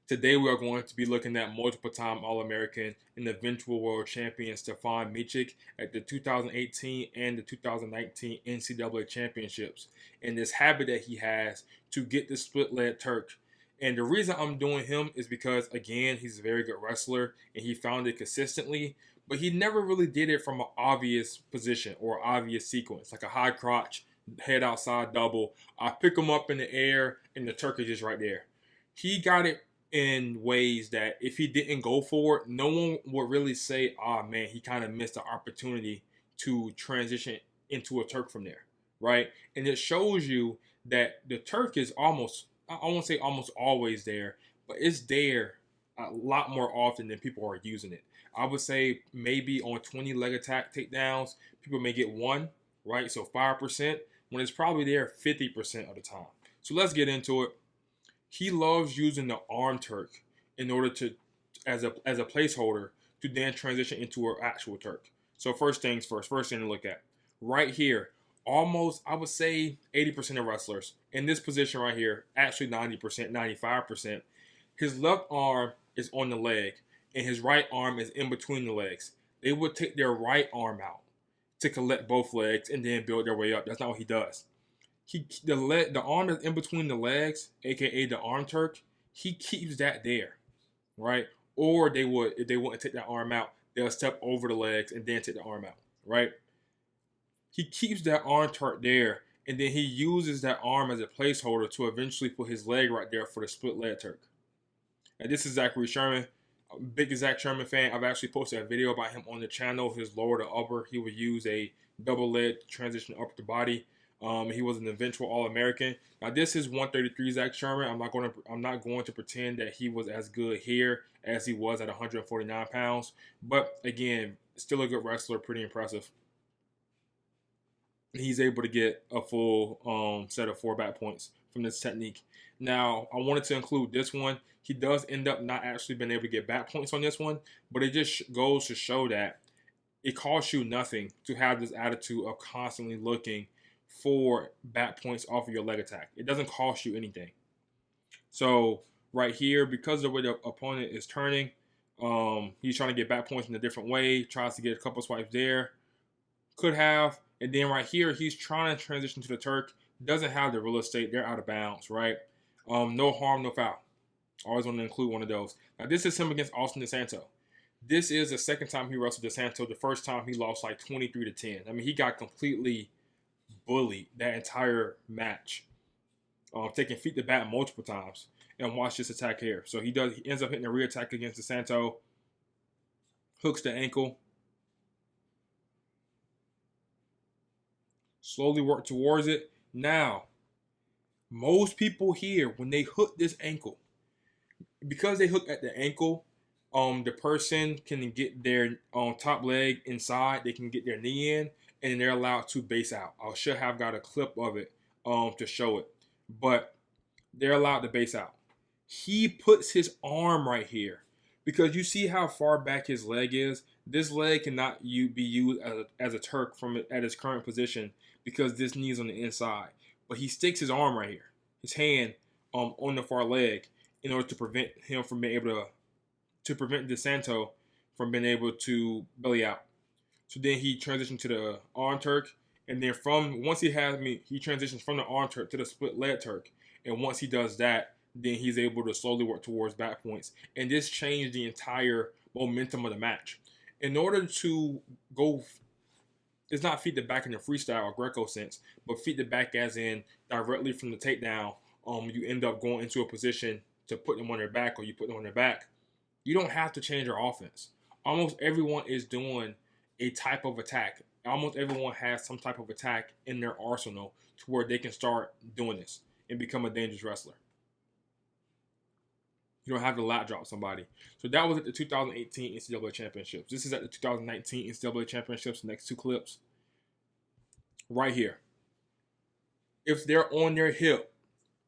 Today we are going to be looking at multiple-time All-American and eventual world champion Stevan Micic at the 2018 and the 2019 NCAA championships, and this habit that he has to get the split-leg Turk. And the reason I'm doing him is because, again, he's a very good wrestler and he found it consistently, but he never really did it from an obvious position or obvious sequence, like a high crotch, head outside double. I pick him up in the air and the Turkish is right there. He got it in ways that if he didn't go for it, no one would really say, "Oh man, he kind of missed the opportunity to transition into a Turk from there," right? And it shows you that the Turk is I won't say almost always there, but it's there a lot more often than people are using it. I would say maybe on 20 leg attack takedowns, people may get one, right? So 5%, when it's probably there 50% of the time. So let's get into it. He loves using the arm Turk in order to, as a placeholder, to then transition into an actual Turk. So first things first, first thing to look at. Right here, almost, I would say 80% of wrestlers in this position right here, actually 90%, 95%, his left arm is on the leg and his right arm is in between the legs. They would take their right arm out to collect both legs and then build their way up. That's not what he does. The arm that's in between the legs, aka the arm Turk, he keeps that there, right? Or they would, if they wouldn't take that arm out, they'll step over the legs and then take the arm out, right? He keeps that arm Turk there, and then he uses that arm as a placeholder to eventually put his leg right there for the split leg Turk. And this is Zachary Sherman. I'm a big Zach Sherman fan. I've actually posted a video about him on the channel. His lower to upper, he would use a double leg transition upper to body. He was an eventual All-American. Now this is 133 Zach Sherman. I'm not going to pretend that he was as good here as he was at 149 pounds. But again, still a good wrestler, pretty impressive. He's able to get a full set of 4 back points from this technique. Now, I wanted to include this one. He does end up not actually being able to get back points on this one, but it just goes to show that it costs you nothing to have this attitude of constantly looking for back points off of your leg attack. It doesn't cost you anything. So right here, because of the way the opponent is turning, he's trying to get back points in a different way, tries to get a couple swipes there. Could have. And then right here, he's trying to transition to the Turk. Doesn't have the real estate. They're out of bounds, right? No harm, no foul. Always want to include one of those. Now, this is him against Austin DeSanto. This is the second time he wrestled DeSanto. The first time he lost like 23-10. I mean, he got completely bullied that entire match, taking feet to bat multiple times. And watch this attack here. So he ends up hitting a rear attack against DeSanto. Hooks the ankle. Slowly work towards it. Now, most people here, when they hook this ankle, because they hook at the ankle, the person can get their top leg inside. They can get their knee in, and they're allowed to base out. I should have got a clip of it to show it, but they're allowed to base out. He puts his arm right here because you see how far back his leg is. This leg cannot be used as a Turk from at his current position because this knee is on the inside. But he sticks his arm right here, his hand on the far leg, in order to prevent him from being able to prevent DeSanto from being able to belly out. So then he transitioned to the arm Turk, and then he transitions from the arm Turk to the split leg Turk. And once he does that, then he's able to slowly work towards back points. And this changed the entire momentum of the match. In order to go, it's not feet to back in the freestyle or Greco sense, but feet to back as in directly from the takedown. You end up going into a position to put them on their back, or you put them on their back. You don't have to change your offense. Almost everyone is doing a type of attack. Almost everyone has some type of attack in their arsenal to where they can start doing this and become a dangerous wrestler. You don't have to lap drop somebody. So that was at the 2018 NCAA championships. This is at the 2019 NCAA championships. The next two clips. Right here. If they're on their hip,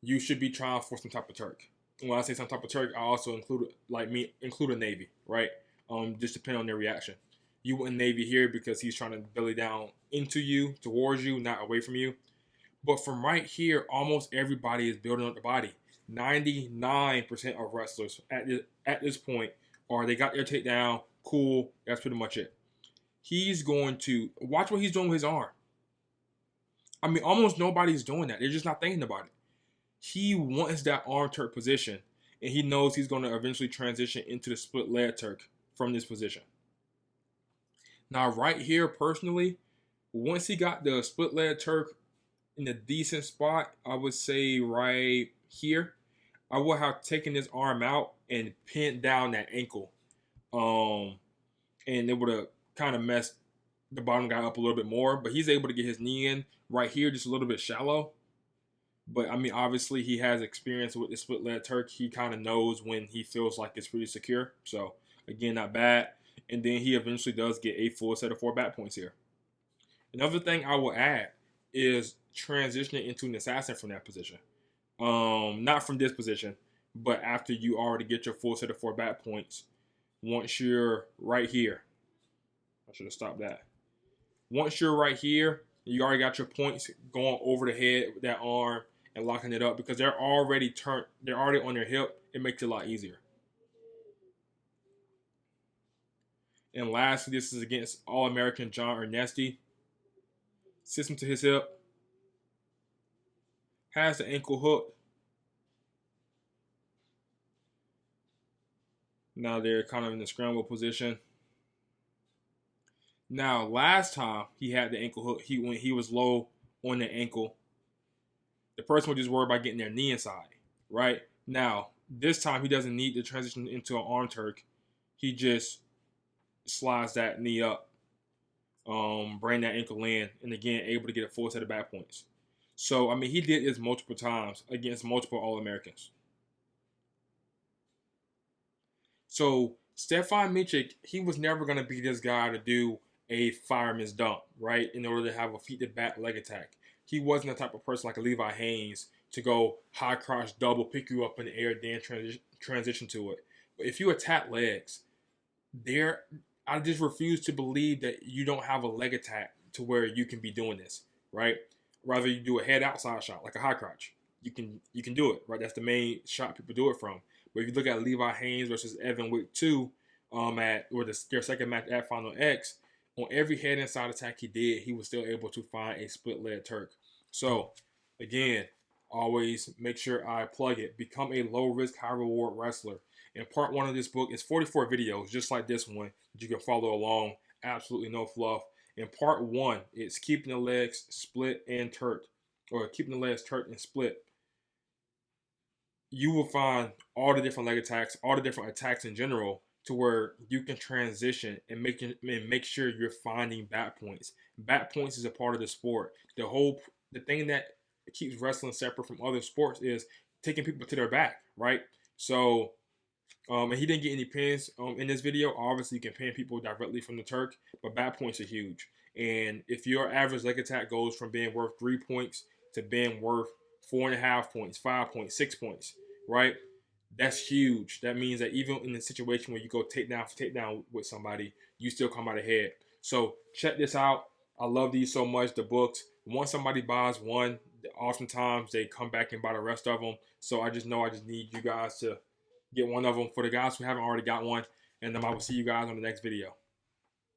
you should be trying for some type of Turk. And when I say some type of Turk, I also include a Navy, right? Just depending on their reaction. You wouldn't Navy here because he's trying to belly down into you, towards you, not away from you. But from right here, almost everybody is building up the body. 99% of wrestlers at this point are they got their takedown, cool, that's pretty much it. He's going to watch what he's doing with his arm. I mean, almost nobody's doing that. They're just not thinking about it. He wants that arm Turk position, and he knows he's going to eventually transition into the split leg Turk from this position. Now, right here, personally, once he got the split leg Turk in a decent spot, I would say right here, I would have taken this arm out and pinned down that ankle. And it would have kind of messed the bottom guy up a little bit more. But he's able to get his knee in right here just a little bit shallow. But, I mean, obviously he has experience with the split leg Turk. He kind of knows when he feels like it's pretty secure. So, again, not bad. And then he eventually does get a full set of 4 back points here. Another thing I will add is transitioning into an assassin from that position. Not from this position, but after you already get your full set of 4 back points. Once you're right here. I should have stopped that. Once you're right here, you already got your points going over the head with that arm and locking it up because they're already on their hip. It makes it a lot easier. And lastly, this is against All-American John Ernesti. Sits him to his hip. Has the ankle hook. Now they're kind of in the scramble position. Now, last time he had the ankle hook, when he was low on the ankle, the person was just worried about getting their knee inside, right? Now, this time he doesn't need to transition into an arm Turk. He just slides that knee up, bring that ankle in, and again, able to get a full set of back points. So, I mean, he did this multiple times against multiple All-Americans. So, Stevan Micic, he was never going to be this guy to do a fireman's dump, right, in order to have a feet-to-back leg attack. He wasn't the type of person like a Levi Haynes to go high crotch double, pick you up in the air, then transition to it. But if you attack legs, I just refuse to believe that you don't have a leg attack to where you can be doing this, right? Rather you do a head outside shot like a high crotch. You can do it, right? That's the main shot people do it from. But if you look at Levi Haynes versus Evan Wick 2 their second match at Final X, on every head and side attack he did, he was still able to find a split leg Turk. So, again, always make sure I plug it. Become a low-risk, high-reward wrestler. And part 1 of this book is 44 videos, just like this one, that you can follow along. Absolutely no fluff. In part 1, it's keeping the legs split and Turk, or keeping the legs Turk and split. You will find all the different leg attacks, all the different attacks in general, to where you can transition and make sure you're finding back points. Back points is a part of the sport. The thing that keeps wrestling separate from other sports is taking people to their back, right? So, and he didn't get any pins in this video. Obviously, you can pin people directly from the Turk, but back points are huge. And if your average leg attack goes from being worth 3 points to being worth 4.5 points, 5 points, 6 points, right? That's huge. That means that even in a situation where you go takedown with somebody, you still come out ahead. So check this out. I love these so much, the books. Once somebody buys one, oftentimes they come back and buy the rest of them. So I just need you guys to get one of them. For the guys who haven't already got one, and I will see you guys on the next video.